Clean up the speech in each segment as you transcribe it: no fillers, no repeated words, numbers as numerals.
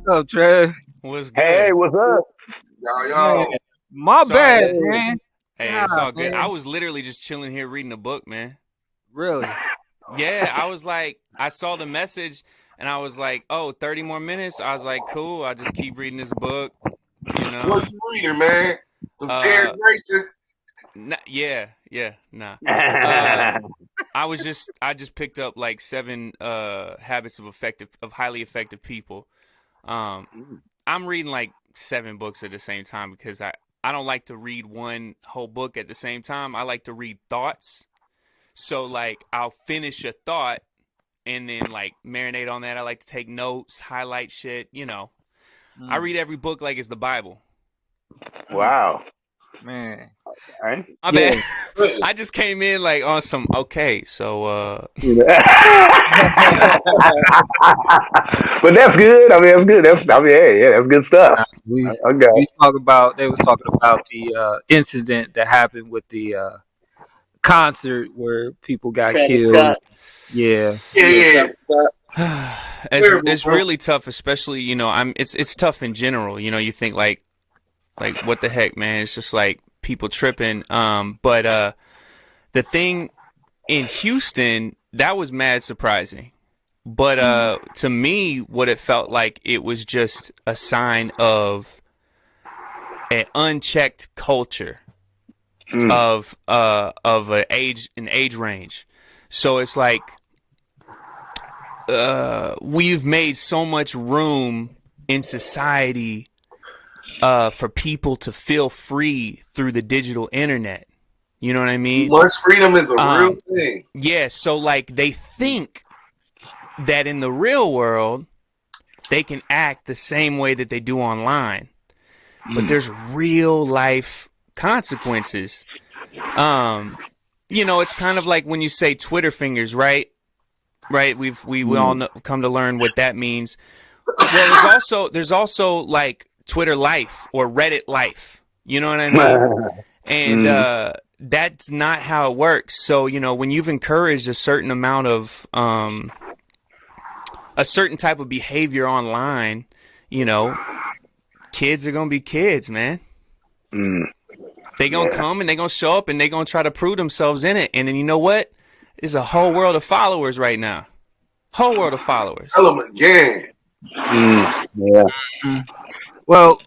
up, Trev? What's Hey, good? what's up? Man, Yo. my Sorry. bad, Hey, man. Hey, it's God, all good. I man. was literally just chilling here reading a book, man. Really? Yeah, I was like, I saw the message and I was like, oh, 30 more minutes. I was like, cool. I'll just keep reading this book, you know. What you reading, man? Some Terry Uh, Grayson? yeah, nah. Uh, hey, I just picked up like seven habits of highly effective people. Um, I'm reading like seven books at the same time because I don't like to read one whole book at the same time. I like to read thoughts. So like I'll finish a thought and then like marinate on that. I like to take notes, highlight shit. I Mm, read every book like it's the Bible. mm, wow. man. Right? My Yeah. bad. I just came in like on some okay, so But that's good. I mean, that's good. Yeah, that's good stuff. we Okay. we talk about they was talking about the incident that happened with the concert where people got Travis killed. Scott. Yeah. Yeah, Yeah, yeah. Travis Scott. Terrible, it's bro. really tough, especially it's tough in general. You think like what the heck, man? It's just like people tripping. But the thing in Houston that was mad surprising. But to me, what it felt like it was just a sign of an unchecked culture Mm. of an age range. So it's like we've made so much room in society for people to feel free through the digital internet. You know what I Too mean? much freedom is a real Um, thing. yeah. So like they think that in the real world they can act the same way that they do online, but Mm. there's real life consequences. Um, it's kind of like when you say Twitter fingers, right? Right? We all Mm. know, come to learn what that means. Well, there's also like Twitter life or Reddit life. You know what I mean? And Mm. that's not how it works. So when you've encouraged a certain amount of a certain type of behavior online, you know, kids are gonna be kids, man. Mm. They gonna Yeah. come and they gonna show up and they gonna try to prove themselves in it. And then you know what? There's a whole world of followers right now. Whole world of followers. Tell them again. Mm. Yeah. Mm. Well,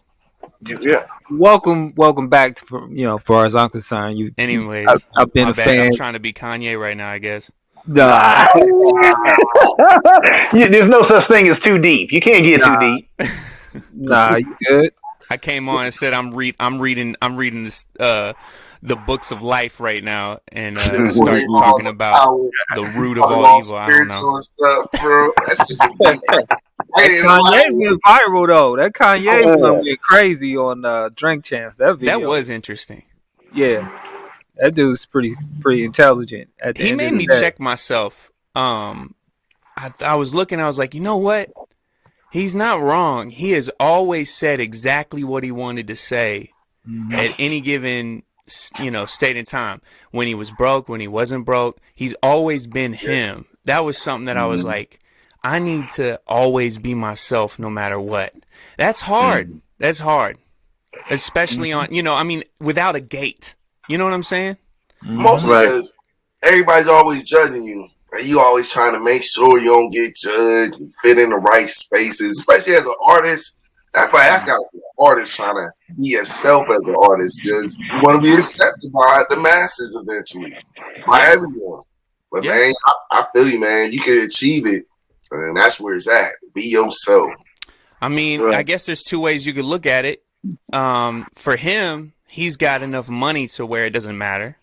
Yeah. welcome back to, far as I'm concerned. Anyways, I've been my a bad. I'm fan. trying to be Kanye right now, I guess. Nah, There's no such thing as too deep. You can't get too nah, deep. nah. You good? I came on and said I'm reading this the books of life right now and The 40 start talking laws of about power. the root of Talking all all evil. I don't know. spiritual and stuff, bro. That shit is deep. I That ain't even Kanye lying. went viral though. That Kanye one Yeah. went crazy on Drink Champs. That That video. was interesting. Yeah, that dude's pretty intelligent. At the He end made of the me day. check myself. I was looking. I was like, you know what? He's not wrong. He has always said exactly what he wanted to say Mhm. at any given state and time. When he was broke, when he wasn't broke, he's always been Yeah. him. That was something that I was Mm. like, I need to always be myself no matter what. That's hard. Mm. That's hard, especially Mhm. on without a gate. You know what I'm saying? Mhm. Mostly Right. because everybody's always judging you. And you always trying to make sure you don't get judged and fit in the right spaces, especially as an artist. That's got to be an artist trying to be yourself as an artist because you want to be accepted by the masses eventually, by Yeah. everyone. But Yeah. man, I feel you, man. You can achieve it, and that's where it's at. Be yourself. I mean, I Right. guess there's two ways you could look at it. For him, he's got enough money to where it doesn't matter.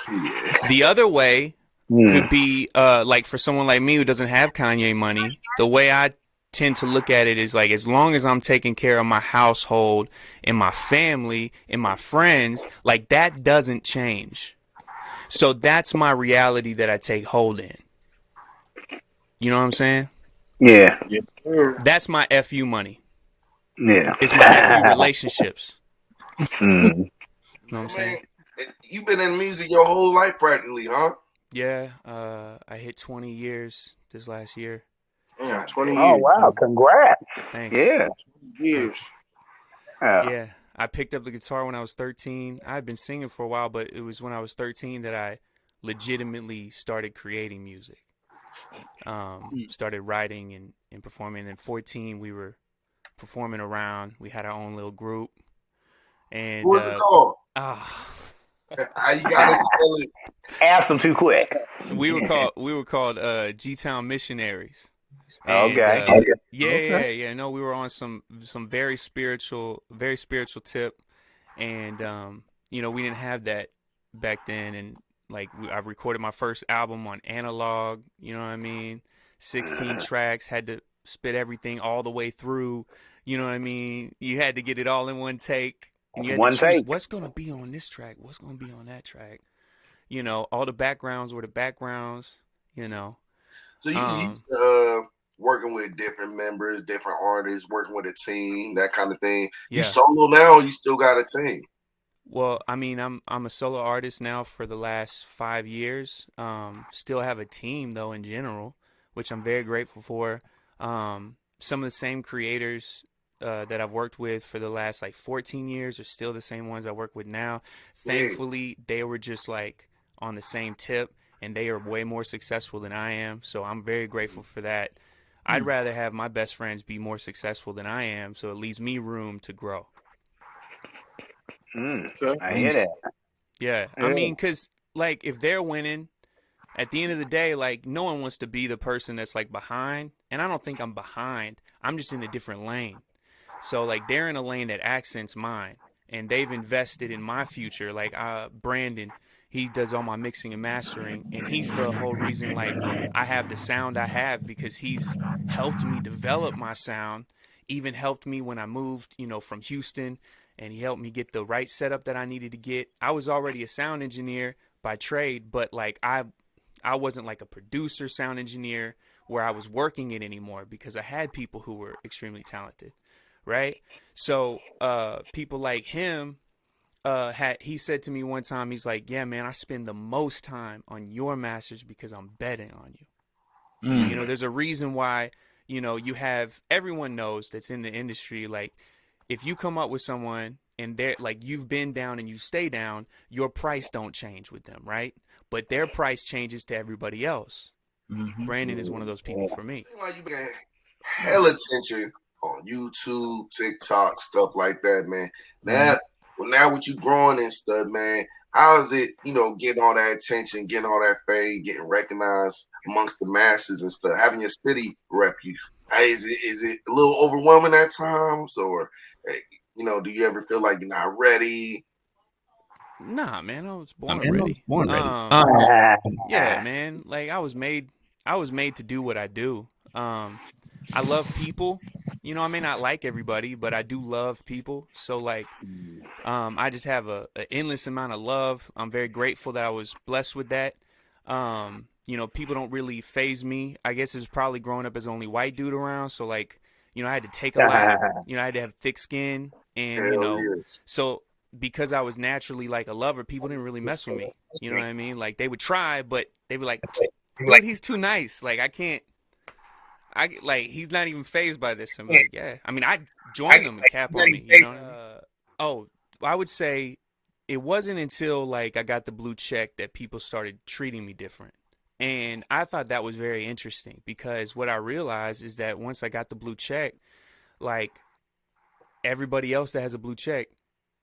Yeah. The other way Mm. could be like for someone like me who doesn't have Kanye money, the way I tend to look at it is like as long as I'm taking care of my household and my family and my friends, like that doesn't change. So that's my reality that I take hold in. You know what I'm saying? Yeah. Yes, sir. That's my FU money. Yeah. It's my FU relationships. Mm. You know what I'm Man, saying? you've been in music your whole life practically, huh? Yeah, I hit 20 years this last year. Yeah, 20 Oh years. wow! Congrats. Thanks. Yeah. Years. Yeah, I picked up the guitar when I was 13. I've been singing for a while, but it was when I was 13 that I legitimately started creating music. Started writing and performing. And 14, we were performing around. We had our own little group. what And, was it called? ah, How you gotta tell it? Ask them too quick. we were called G-Town Missionaries. And Okay. yeah. No, we were on some very spiritual tip, and we didn't have that back then. And like I recorded my first album on analog. You know what I mean? 16 tracks, had to spit everything all the way through. You know what I mean? You had to get it all in one take, and you had to One choose take. what's gonna be on this track, what's gonna be on that track. All the backgrounds were the backgrounds. You know. So you Um, used to working with different members, different artists, working with a team, that kind of thing. You yeah. solo now, or you still got a team? Well, I mean, I'm a solo artist now for the last 5 years. Still have a team though in general, which I'm very grateful for. Some of the same creators that I've worked with for the last like 14 years are still the same ones I work with now. Yeah. Thankfully, they were just like on the same tip, and they are way more successful than I am. So I'm very grateful for that. I'd rather have my best friends be more successful than I am, so it leaves me room to grow. Okay. I hear that. Yeah, I Yeah. mean, cause like if they're winning, at the end of the day, like no one wants to be the person that's like behind, and I don't think I'm behind. I'm just in a different lane. So like they're in a lane that accents mine, and they've invested in my future. Like Brandon, he does all my mixing and mastering, and he's the whole reason like I have the sound I have because he's helped me develop my sound. Even helped me when I moved, from Houston, and he helped me get the right setup that I needed to get. I was already a sound engineer by trade, but like I wasn't like a producer sound engineer where I was working it anymore because I had people who were extremely talented, right? So people like him he said to me one time, he's like, yeah, man, I spend the most time on your masters because I'm betting on you. There's a reason why, you have everyone knows that's in the industry, like if you come up with someone and they're like you've been down and you stay down, your price don't change with them, right? But their price changes to everybody else. Brandon is one of those people for me. Seem like you get hell attention on YouTube, TikTok, stuff like that, man. Now with you growing and stuff, man, how is it, getting all that attention, getting all that fame, getting recognized amongst the masses and stuff, having your city rep you? Is it a little overwhelming at times, or do you ever feel like you're not ready? Nah, man, I was born ready. Yeah, man, like I was made to do what I do. I love people. I may not like everybody, but I do love people. So like, I just have a endless amount of love. I'm very grateful that I was blessed with that. People don't really phase me. I guess it's probably growing up as the only white dude around. So like, I had to take a lot. I had to have thick skin, and Hell yes. so because I was naturally like a lover, people didn't really mess with me. You know what I mean? Like they would try, but they would like, dude, he's too nice. Like I can't. Like he's not even phased by this. I'm like, yeah. I mean, I joined them and cap on me. You know what I mean? Oh, I would say it wasn't until like I got the blue check that people started treating me different. And I thought that was very interesting because what I realized is that once I got the blue check, like everybody else that has a blue check,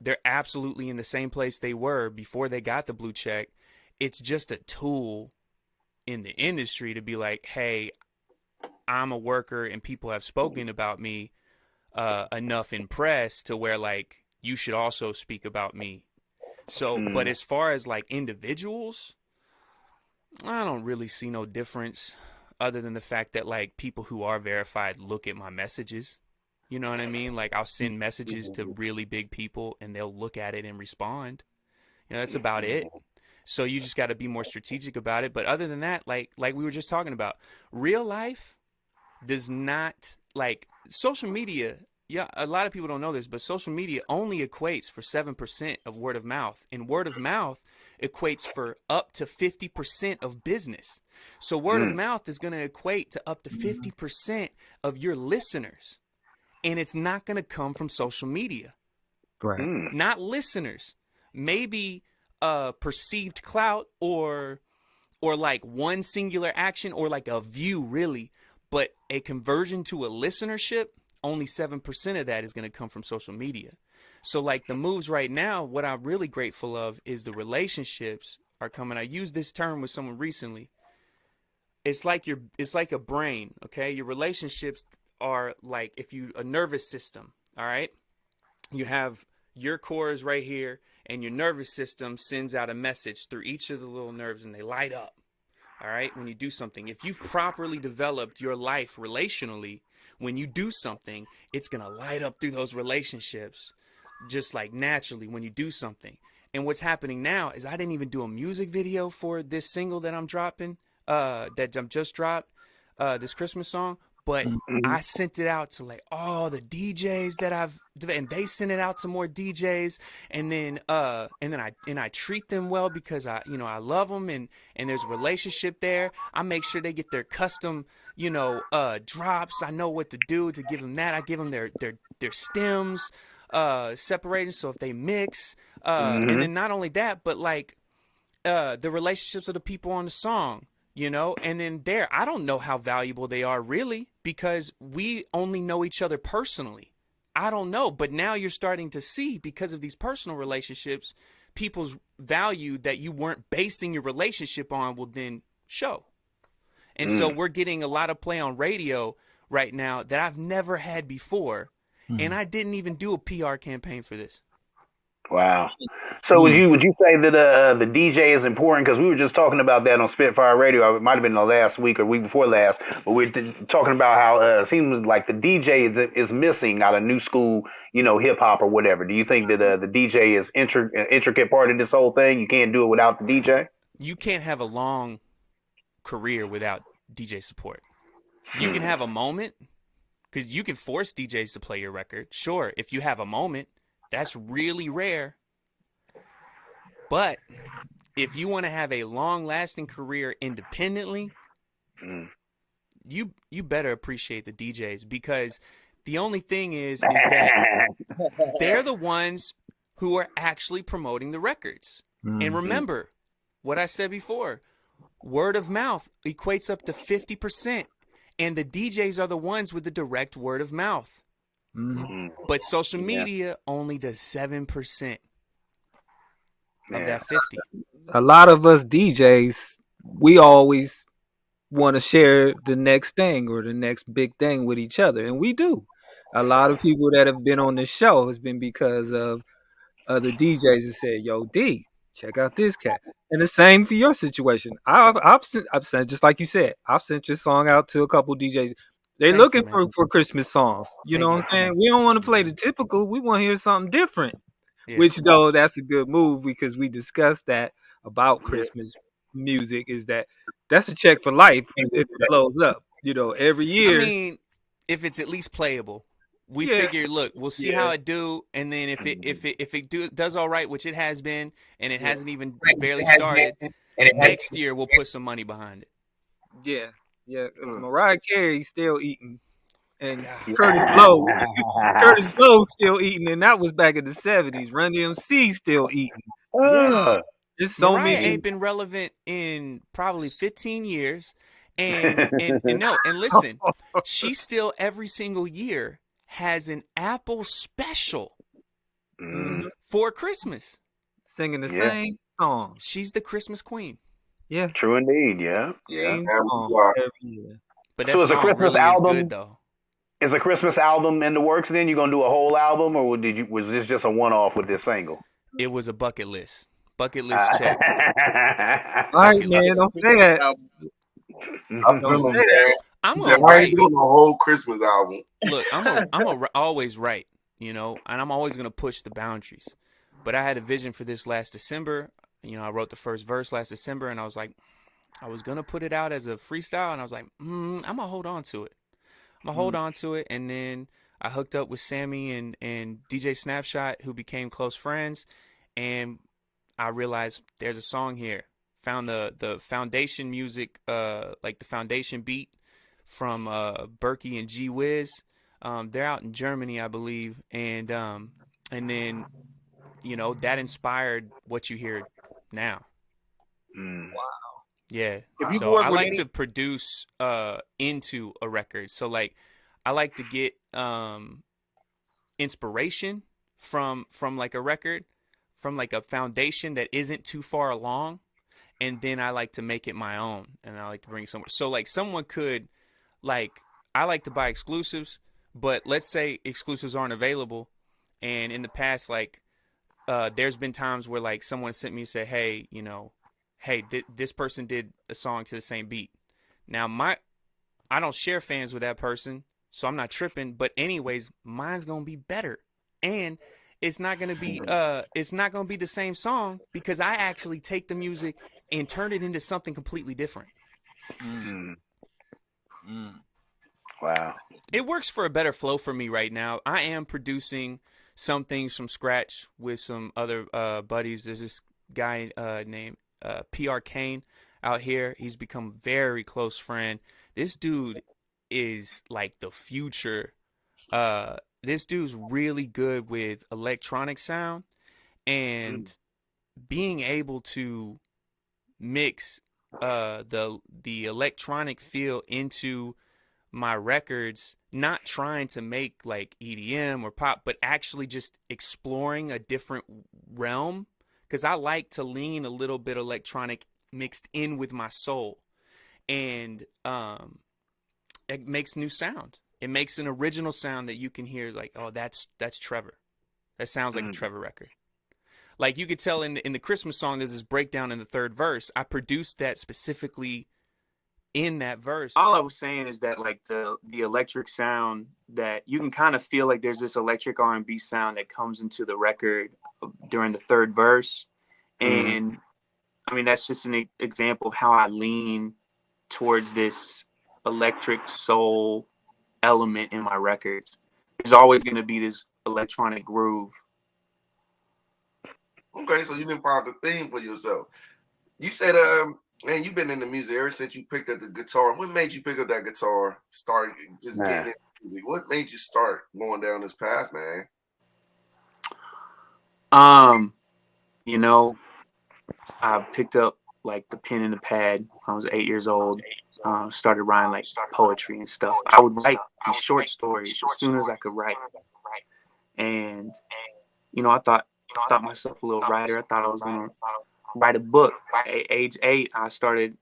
they're absolutely in the same place they were before they got the blue check. It's just a tool in the industry to be like, hey, I'm a worker and people have spoken about me enough in press to where like you should also speak about me. So, but as far as like individuals, I don't really see no difference other than the fact that like people who are verified look at my messages. You know what I mean? Like I'll send messages to really big people and they'll look at it and respond. That's about it. So you just got to be more strategic about it. But other than that, like we were just talking about, real life does not like social media. Yeah, a lot of people don't know this, but social media only equates for 7% of word of mouth. And word of mouth equates for up to 50% of business. So word of mouth is going to equate to up to 50% of your listeners. And it's not going to come from social media. Right. Not listeners. Maybe perceived clout or like one singular action or like a view really, but a conversion to a listenership, only 7% of that is going to come from social media. So like the moves right now, what I'm really grateful of is the relationships are coming. I used this term with someone recently. It's like a brain, okay? Your relationships are like a nervous system, all right? You have your cores right here, and your nervous system sends out a message through each of the little nerves, and they light up, all right, when you do something. If you've properly developed your life relationally, when you do something, it's going to light up through those relationships just like naturally when you do something. And what's happening now is I didn't even do a music video for this single that I'm dropping, that I'm just dropped, this Christmas song, but I sent it out to like all the DJs that and they sent it out to more DJs, and then I treat them well because I love them, and there's a relationship there. I make sure they get their custom, drops. I know what to do to give them that. I give them their stems separated, so if they mix, and then not only that, but like the relationships of the people on the song, and then I don't know how valuable they are really because we only know each other personally. I don't know, but now you're starting to see, because of these personal relationships, people's value that you weren't basing your relationship on will then show. And so we're getting a lot of play on radio right now that I've never had before. And I didn't even do a PR campaign for this. Wow. So would you say that the DJ is important? Because we were just talking about that on Spitfire Radio. It might have been the last week or week before last, but we're talking about how it seems like the DJ is missing out of new school, hip hop or whatever. Do you think that the DJ is intricate part of this whole thing? You can't do it without the DJ. You can't have a long career without DJ support. You can have a moment, because you can force DJs to play your record. Sure, if you have a moment, that's really rare. But if you want to have a long-lasting career independently, you better appreciate the DJs, because the only thing is that they're the ones who are actually promoting the records. And remember what I said before, word of mouth equates up to 50%. And the DJs are the ones with the direct word of mouth. But social media only does 7% of that 50. A lot of us DJs, we always want to share the next thing or the next big thing with each other. And we do. A lot of people that have been on this show has been because of other DJs that said, "Yo, D, check out this cat." And the same for your situation. I've sent, just like you said, I've sent your song out to a couple DJs. They're Thank looking you, man. for Christmas songs. You know what I'm saying? We don't want to play the typical. We want to hear something different. Yeah. Which, though, that's a good move, because we discussed that about Christmas music, is that's a check for life if it blows up. Every year. I mean, if it's at least playable. We figure, look, we'll see how it do, and then if it does all right, which it has been, and it hasn't even barely started, next year we'll put some money behind it. Yeah, because Mariah Carey's still eating, and Curtis Blow's still eating, and that was back in the 70s. Run DMC still eating. Yeah, there's so Mariah many. ain't been relevant in probably 15 years, and listen, she still every single year has an Apple special for Christmas, singing the same song. She's the Christmas queen. Yeah, true indeed. Yeah. Same song every year. But that song really is good, though. Is a Christmas album in the works? Then you gonna do a whole album, or was this just a one-off with this single? It was a bucket list check. All right, man, don't say that. I'm feeling that. I'm Why are you doing a whole Christmas album? Look, I'm always right, and I'm always gonna push the boundaries. But I had a vision for this last December. I wrote the first verse last December, and I was like, I was gonna put it out as a freestyle, and I was like, I'm gonna hold on to it. And then I hooked up with Sammy and DJ Snapshot, who became close friends, and I realized there's a song here. Found the foundation music, like the foundation beat from Berkey and G Wiz. They're out in Germany, I believe, and then that inspired what you hear now. Mm. Yeah. If you've So worked I with like any, to produce into a record. So like I like to get inspiration from like a record, from like a foundation that isn't too far along, and then I like to make it my own, and I like to bring somewhere. So like someone could like I like to buy exclusives, but let's say exclusives aren't available, and in the past like there's been times where like someone sent me and said, hey, hey, this person did a song to the same beat. Now I don't share fans with that person, so I'm not tripping. But anyways, mine's gonna be better, and it's not gonna be the same song because I actually take the music and turn it into something completely different. Mm, mm, mm. wow. It works for a better flow for me right now. I am producing some things from scratch with some other buddies. There's this guy named PR Kane out here. He's become a very close friend. This dude is like the future. This dude's really good with electronic sound Mm, and being able to mix the electronic feel into my records, not trying to make like EDM or pop, but actually just exploring a different realm. Because I like to lean a little bit electronic mixed in with my soul, and it makes new sound. It makes an original sound that you can hear like, oh, that's Trevor. That sounds like a mm. Trevor record. Like you could tell in the Christmas song, there's this breakdown in the third verse. I produced that specifically in that verse. All I was saying is that like the electric sound that you can kind of feel like there's this electric R&B sound that comes into the record during the third verse, Mm. and I mean that's just an example of how I lean towards this electric soul element in my records. There's always going to be this electronic groove. Okay, so you didn't find the theme for yourself. You said, man, you've been in the music ever since you picked up the guitar. What made you pick up that guitar? Start just Nah. getting into music. What made you start going down this path, man? Um, you know, I picked up like the pen and the pad when I was 8 years old. Started writing like poetry and stuff. I would write these short stories as soon as I could write, and I thought myself a little writer. I thought I was gonna write a book. At age 8, I started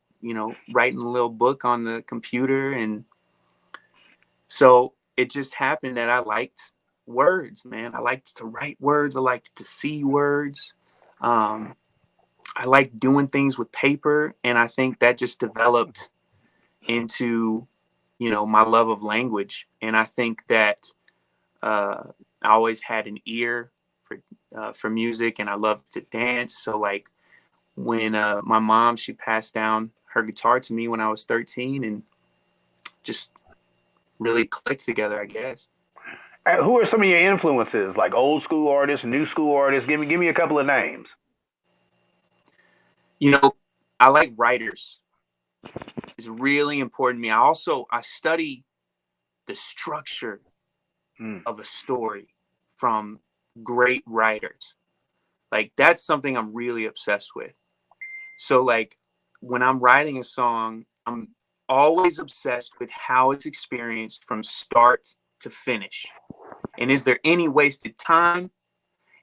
writing a little book on the computer, and so it just happened that I liked words, man. I liked to write words. I liked to see words. Um, I like doing things with paper, and I think that just developed into my love of language. And I think that I always had an ear for music, and I loved to dance. So like when my mom, she passed down her guitar to me when I was 13, and just really clicked together, I guess. Who are some of your influences? Like old school artists, new school artists. Give me a couple of names. I like writers. It's really important to me. I study the structure Mm. of a story from great writers. Like that's something I'm really obsessed with. So like when I'm writing a song, I'm always obsessed with how it's experienced from start to finish. And is there any wasted time?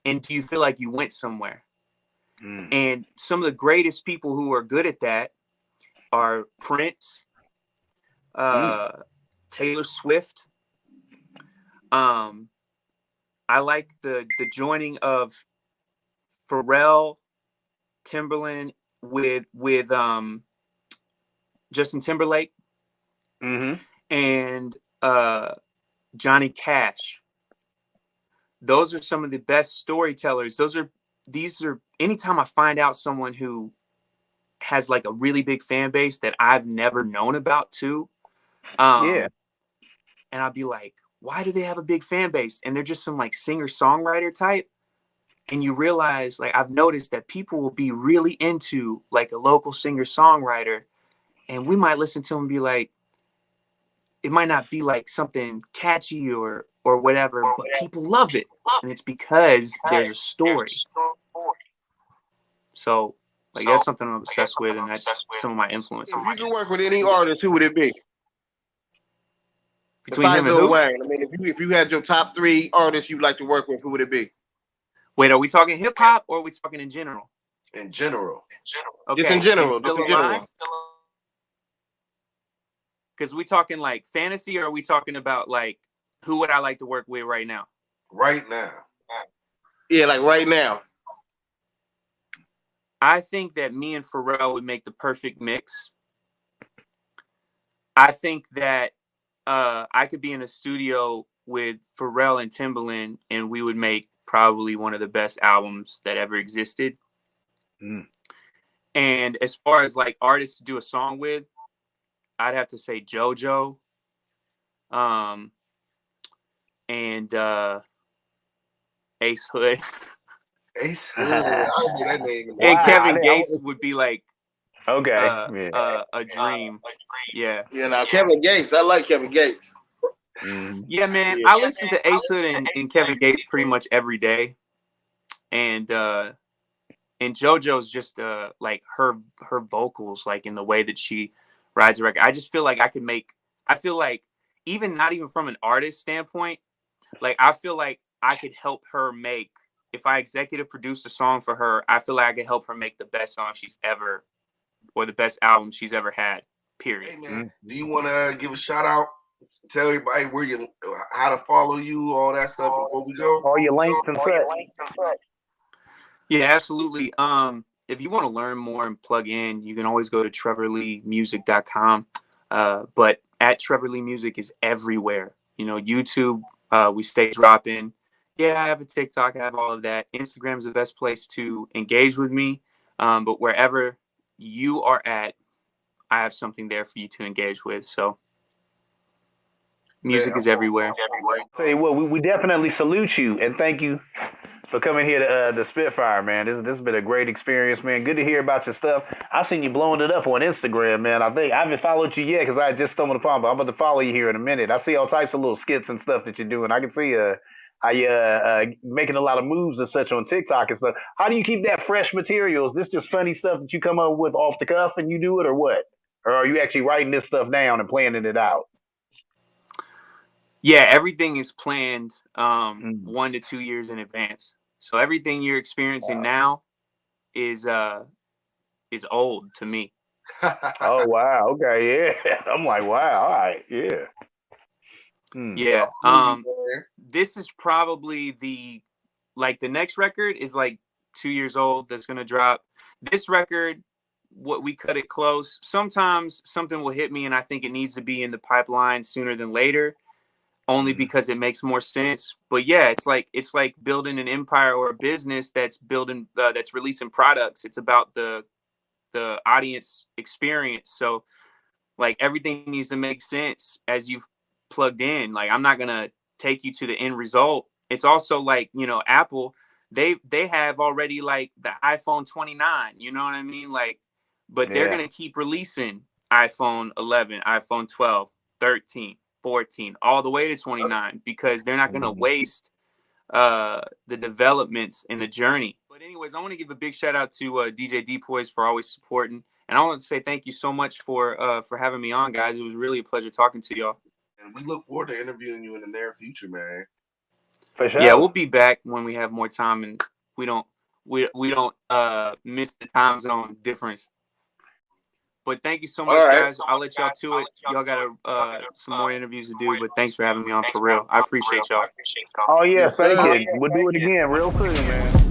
And do you feel like you went somewhere? Mm. And some of the greatest people who are good at that are Prince, Mm. uh, Taylor Swift. Um, I like the joining of Pharrell, Timberland with Justin Timberlake Mm-hmm. and Johnny Cash. Those are some of the best storytellers. These are anytime I find out someone who has like a really big fan base that I've never known about too. Yeah. And I'll be like, why do they have a big fan base? And they're just some like singer songwriter type. and you realize, like, I've noticed that people will be really into like a local singer songwriter, and we might listen to them and be like, it might not be like something catchy or whatever, but people love it, and it's because there's a story. So like that's something I'm obsessed with, and that's some of my influences. If you could work with any artist, who would it be? Between Besides him and Lil who? Wayne, I mean, if you had your top 3 artists you'd like to work with, who would it be? Wait, are we talking hip hop or are we talking in general? In general. Okay, Just in general. Still alive? Because we talking like fantasy, or are we talking about like who would I like to work with right now? Right now. Yeah, like right now. I think that me and Pharrell would make the perfect mix. I think that I could be in a studio with Pharrell and Timbaland, and we would make probably one of the best albums that ever existed. And as far as like artists to do a song with, I'd have to say JoJo, and Ace Hood. Ace Hood. I hear that name. And Kevin Gates would be like okay, a dream. Yeah. Yeah, now Kevin Gates. I like Kevin Gates. Yeah, man. I listen to Ace Hood and Kevin Gates pretty much every day. And JoJo's just like her vocals, like in the way that she rides a record. I just feel like I feel like even not even from an artist standpoint, like I feel like I could help her make, if I executive produce a song for her, I feel like I could help her make the best song she's ever, or the best album she's ever had, period. Hey man, do you want to give a shout out? Tell everybody how to follow you, all that stuff before we go. All your links and such. Yeah, absolutely. If you want to learn more and plug in, you can always go to trevorleemusic.com. But at Trevor Lee Music is everywhere. You know, YouTube, we stay dropping. Yeah, I have a TikTok. I have all of that. Instagram is the best place to engage with me. But wherever you are at, I have something there for you to engage with. So music is everywhere. Say, well, we definitely salute you and thank you for coming here to Spitfire, man. This has been a great experience, man. Good to hear about your stuff. I seen you blowing it up on Instagram, man. I think I haven't followed you yet because I just stumbled upon, but I'm about to follow you here in a minute. I see all types of little skits and stuff that you're doing. I can see how you making a lot of moves and such on TikTok and stuff. How do you keep that fresh material? Is this just funny stuff that you come up with off the cuff and you do it, or what? Or are you actually writing this stuff down and planning it out? Yeah, everything is planned 1 to 2 years in advance. So everything you're experiencing now is old to me. Oh wow, okay, yeah. I'm like, wow, all right, yeah. Yeah. This is probably the next record is like 2 years old that's gonna drop. This record, what we cut it close. Sometimes something will hit me and I think it needs to be in the pipeline sooner than later, only because it makes more sense. But yeah, it's like building an empire or a business that's building that's releasing products. It's about the audience experience. So like everything needs to make sense as you've plugged in. Like I'm not gonna take you to the end result. It's also like, you know, Apple, they have already like the iPhone 29, you know what I mean? Like, but they're gonna keep releasing iPhone 11, iPhone 12, 13, 14, all the way to 29, because they're not gonna waste the developments in the journey. But anyways, I want to give a big shout out to DJ Depoys for always supporting, and I want to say thank you so much for having me on, guys. It was really a pleasure talking to y'all. And we look forward to interviewing you in the near future, man. For sure. Yeah, we'll be back when we have more time and we don't miss the time zone difference. But thank you so much, guys. I'll let y'all to it. Y'all got some more interviews to do, but thanks for having me on for real. I appreciate y'all. Oh yeah, thank you. We'll do it again real soon, man.